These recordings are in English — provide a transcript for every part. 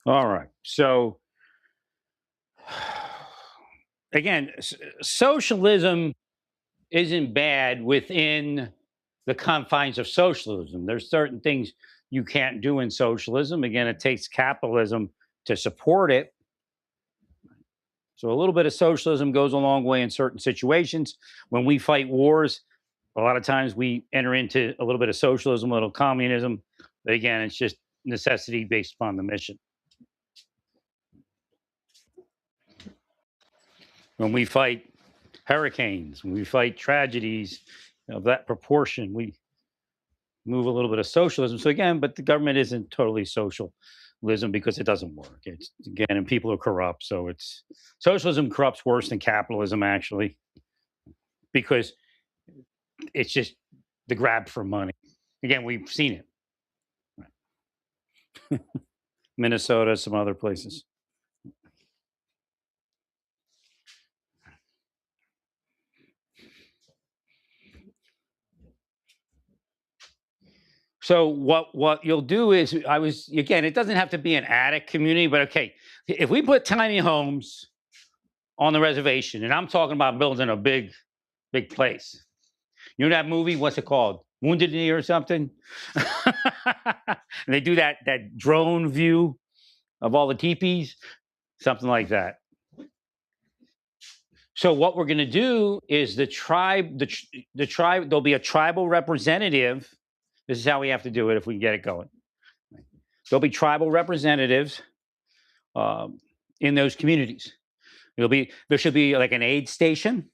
All right. So again, socialism isn't bad within the confines of socialism. There's certain things you can't do in socialism. Again, it takes capitalism to support it. So a little bit of socialism goes a long way in certain situations. When we fight wars, a lot of times we enter into a little bit of socialism, a little communism. But again, it's just necessity based upon the mission. When we fight hurricanes, when we fight tragedies of that proportion, we move a little bit of socialism. So again, but the government isn't totally socialism because it doesn't work. It's again, and people are corrupt. So it's socialism corrupts worse than capitalism actually, because it's just the grab for money. Again, we've seen it. Minnesota, some other places. So what you'll do is I was again, it doesn't have to be an attic community, but okay, if we put tiny homes on the reservation, and I'm talking about building a big place. You know that movie? What's it called? Wounded Knee or something? And they do that drone view of all the teepees, something like that. So what we're going to do is the tribe. There'll be a tribal representative. This is how we have to do it if we can get it going. There'll be tribal representatives um, in those communities. There should be like an aid station.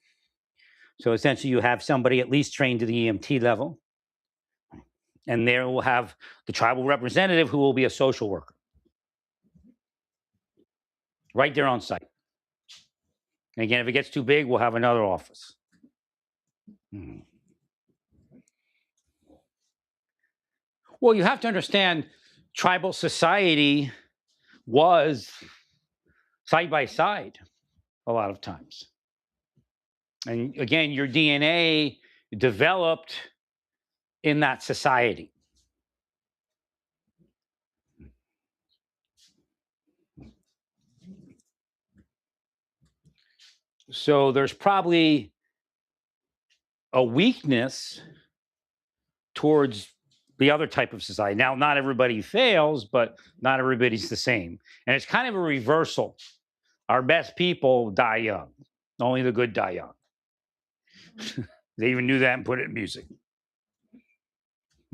So essentially, you have somebody at least trained to the EMT level, and there will have the tribal representative who will be a social worker right there on site. And again, if it gets too big, we'll have another office. Mhm. Well, you have to understand tribal society was side by side a lot of times. And again, your DNA developed in that society. So there's probably a weakness towards the other type of society. Now, not everybody fails, but not everybody's the same. And it's kind of a reversal. Our best people die young, only the good die young. They even knew that and put it in music.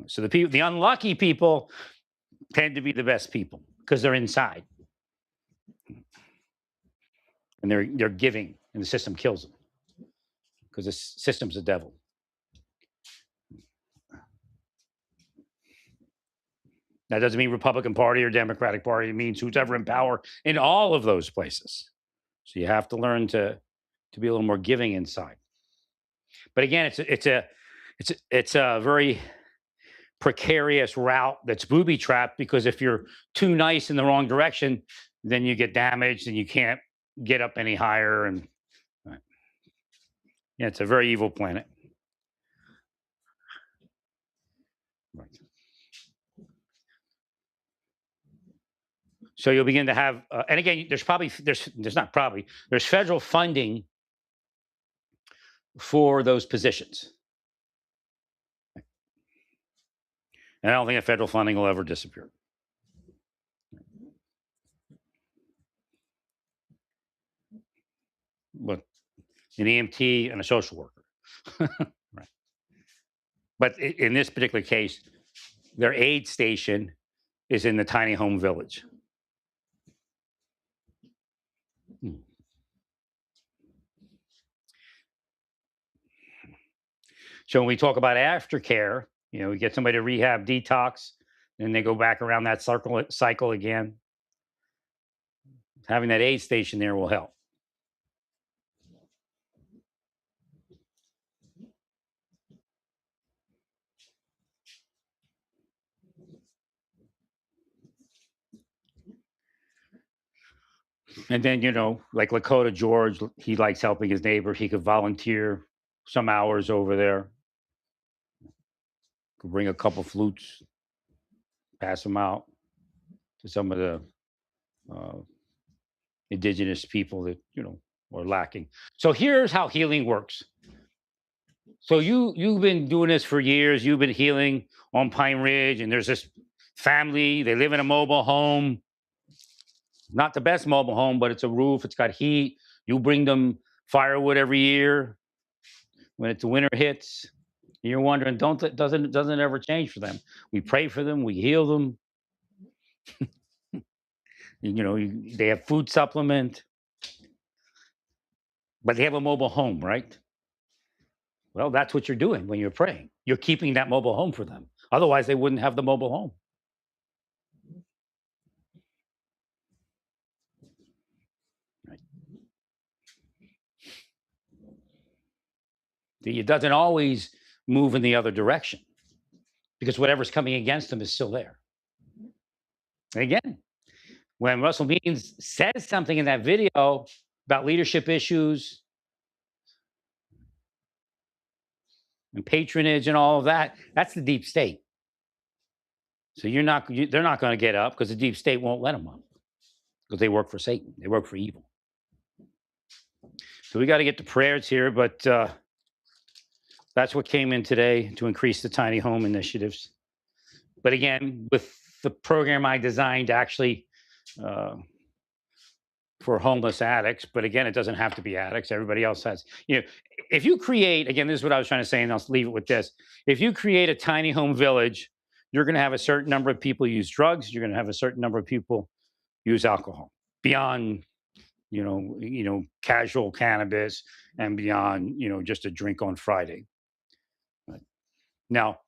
So the unlucky people tend to be the best people because they're inside and they're giving, and the system kills them because the system's the devil. That doesn't mean Republican Party or Democratic Party. It means who's ever in power in all of those places. So you have to learn to be a little more giving inside. But again, it's a very precarious route that's booby trapped because if you're too nice in the wrong direction, then you get damaged and you can't get up any higher. And yeah, it's a very evil planet. Right. So you'll begin to have, and again, there's not probably there's federal funding for those positions, and I don't think that federal funding will ever disappear. But an EMT and a social worker, right? But in this particular case, their aid station is in the tiny home village. Hmm. So when we talk about aftercare, we get somebody to rehab detox, and they go back around that cycle again. Having that aid station there will help. And then, like Lakota George, he likes helping his neighbor. He could volunteer some hours over there, could bring a couple flutes, pass them out to some of the uh, indigenous people that are lacking. So here's how healing works. So you've been doing this for years. You've been healing on Pine Ridge, and there's this family. They live in a mobile home, not the best mobile home, but it's a roof. It's got heat. You bring them firewood every year when it's winter hits. You're wondering, doesn't it ever change for them? We pray for them. We heal them. They have food supplement, but they have a mobile home, right? Well, that's what you're doing when you're praying. You're keeping that mobile home for them. Otherwise, they wouldn't have the mobile home. Right? It doesn't always move in the other direction because whatever's coming against them is still there. And again, when Russell Means says something in that video about leadership issues and patronage and all of that, that's the deep state. So they're not going to get up because the deep state won't let them up because they work for Satan. They work for evil. So we got to get to prayers here, but that's what came in today to increase the tiny home initiatives. But again, with the program I designed actually for homeless addicts, but again, it doesn't have to be addicts. Everybody else has, if you create, again, this is what I was trying to say, and I'll leave it with this. If you create a tiny home village, you're going to have a certain number of people use drugs. You're going to have a certain number of people use alcohol beyond, casual cannabis and beyond, just a drink on Friday. Right. Now,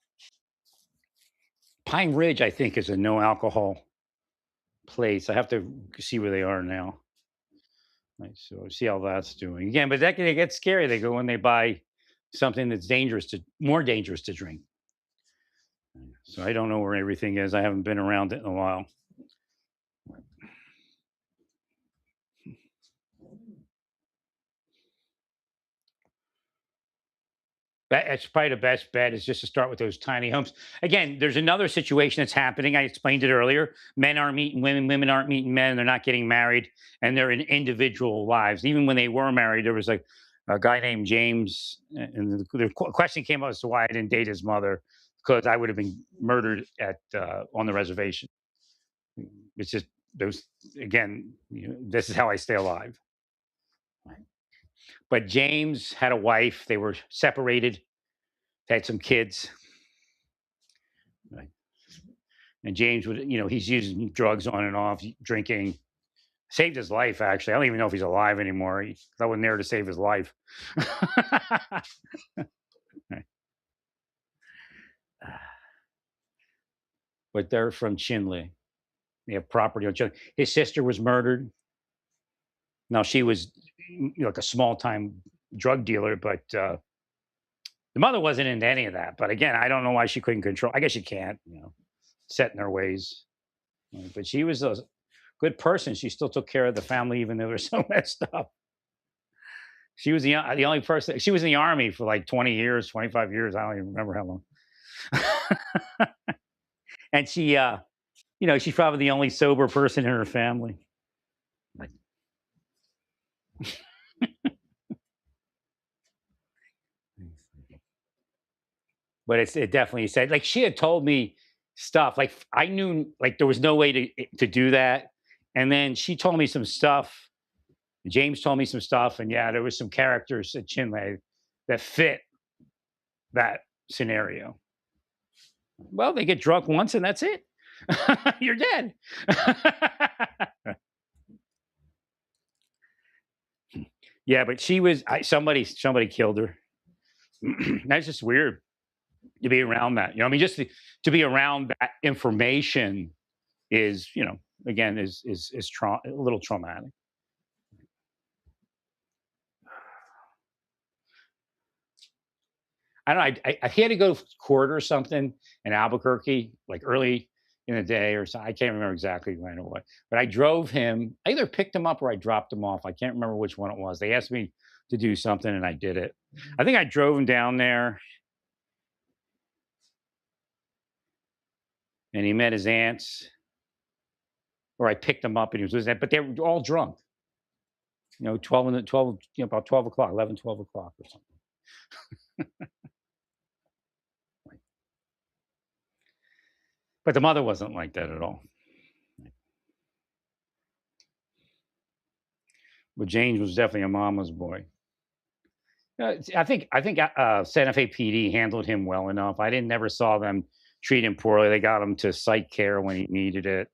Pine Ridge, I think, is a no alcohol place. I have to see where they are now. Right, so see how that's doing again, but that can get scary. They go when they buy something that's more dangerous to drink. So I don't know where everything is. I haven't been around it in a while. That's probably the best bet is just to start with those tiny homes. Again, there's another situation that's happening. I explained it earlier. Men aren't meeting women, women aren't meeting men, they're not getting married, and they're in individual lives. Even when they were married, there was a guy named James, and the question came up as to why I didn't date his mother, because I would have been murdered at on the reservation. It's just those again, this is how I stay alive. But James had a wife, they were separated, they had some kids. Right. And James would, he's using drugs on and off, drinking. Saved his life, actually. I don't even know if he's alive anymore. I wasn't there to save his life. But they're from Chinle. They have property on Chinle. His sister was murdered. Now, she was like a small time drug dealer, but the mother wasn't into any of that. But again, I don't know why she couldn't control. I guess she can't, set in their ways. But she was a good person. She still took care of the family, even though they're so messed up. She was the only person. She was in the army for like 20 years, 25 years. I don't even remember how long. And she, she's probably the only sober person in her family. But it definitely said, like, she had told me stuff, like I knew like there was no way to do that, and then she told me some stuff. James told me some stuff, and yeah, there was some characters at Chinle that fit that scenario. Well, they get drunk once and that's it. You're dead. Yeah, but she was somebody killed her. That's just weird to be around that. I mean, just to be around that information is, again, is a little traumatic. I don't know. I had to go to court or something in Albuquerque, like early in the day or something. I can't remember exactly when or what. But I drove him. I either picked him up or I dropped him off. I can't remember which one it was. They asked me to do something and I did it. I think I drove him down there and he met his aunts. or I picked him up and he was losing it, but they were all drunk. 12 and 12, about 12 o'clock, 11, 12 o'clock or something. But the mother wasn't like that at all. But James was definitely a mama's boy. I think Santa Fe PD handled him well enough. I didn't never saw them treat him poorly. They got him to psych care when he needed it.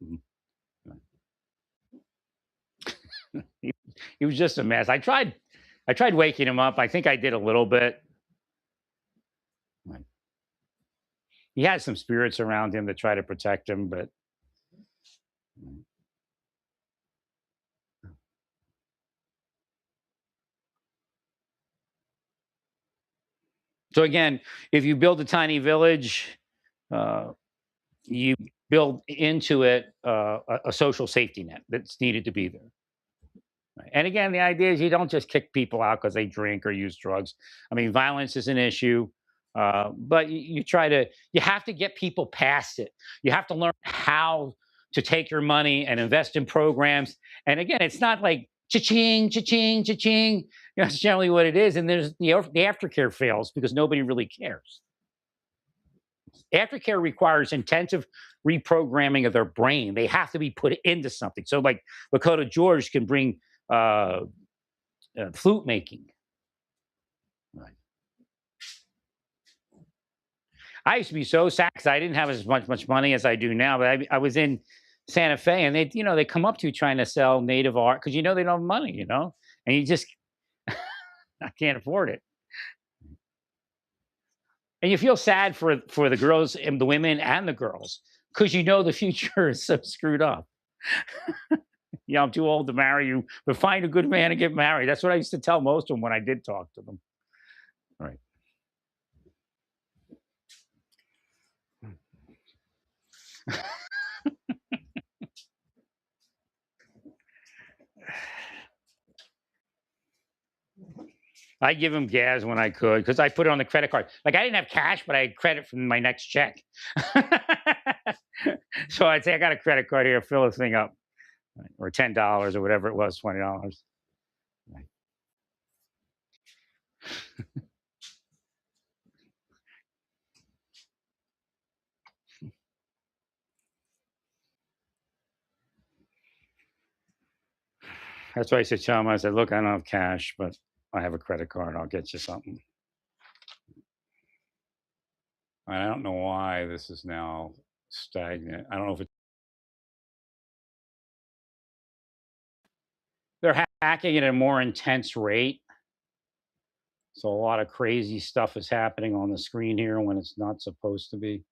He, he was just a mess. I tried waking him up. I think I did a little bit. He had some spirits around him that try to protect him, but so again, if you build a tiny village, uh, you build into it a social safety net that's needed to be there. Right? And again, the idea is you don't just kick people out because they drink or use drugs. I mean, violence is an issue, but you have to get people past it. You have to learn how to take your money and invest in programs. And again, it's not like cha-ching, cha-ching, cha-ching. That's generally what it is. And there's the aftercare fails because nobody really cares. Aftercare requires intensive reprogramming of their brain. They have to be put into something. So, like Lakota George can bring uh, flute making. Right. I used to be so sad because I didn't have as much money as I do now. But I was in Santa Fe, and they come up to you trying to sell native art because they don't have money, and you just I can't afford it. And you feel sad for the girls and the women and the girls because the future is so screwed up. I'm too old to marry you, but find a good man and get married. That's what I used to tell most of them when I did talk to them. Right. I give him gas when I could because I put it on the credit card. Like I didn't have cash, but I had credit from my next check. So I'd say I got a credit card here, fill this thing up, or $10 or whatever it was, $20. That's why I said to him, I said, look, I don't have cash, but I have a credit card. I'll get you something. I don't know why this is now stagnant. I don't know if they're hacking at a more intense rate. So a lot of crazy stuff is happening on the screen here when it's not supposed to be.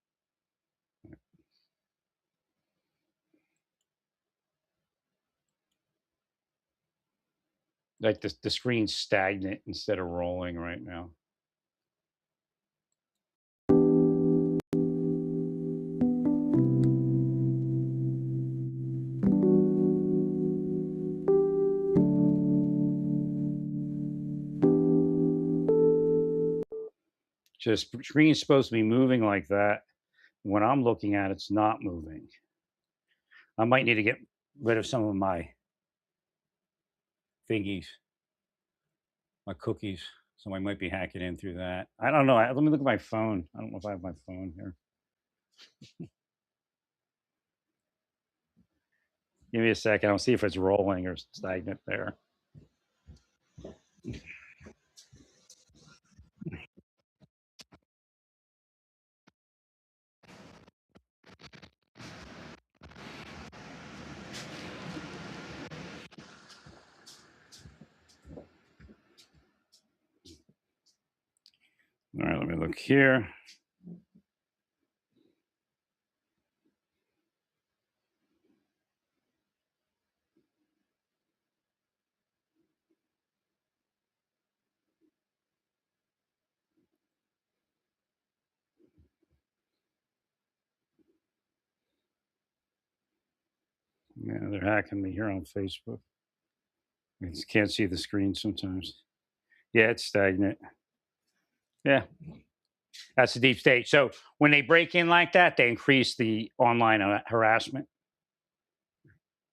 Like the screen's stagnant instead of rolling right now. Just screen's supposed to be moving like that. When I'm looking at it, it's not moving. I might need to get rid of some of my thingies, my cookies. So I might be hacking in through that. I don't know. Let me look at my phone. I don't know if I have my phone here. Give me a second. I'll see if it's rolling or stagnant there. All right, let me look here. Yeah, they're hacking me here on Facebook. I just can't see the screen sometimes. Yeah, it's stagnant. Yeah, that's the deep state. So when they break in like that, they increase the online harassment.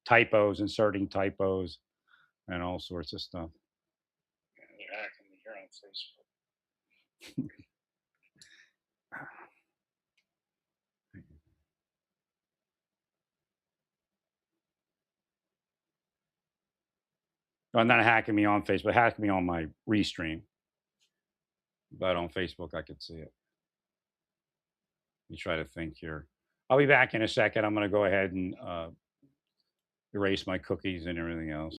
typos, inserting typos, and all sorts of stuff. Yeah, they're hacking me here on Facebook. Well, not hacking me on Facebook, hacking me on my restream. But on Facebook, I could see it. Let me try to think here. I'll be back in a second. I'm going to go ahead and erase my cookies and everything else.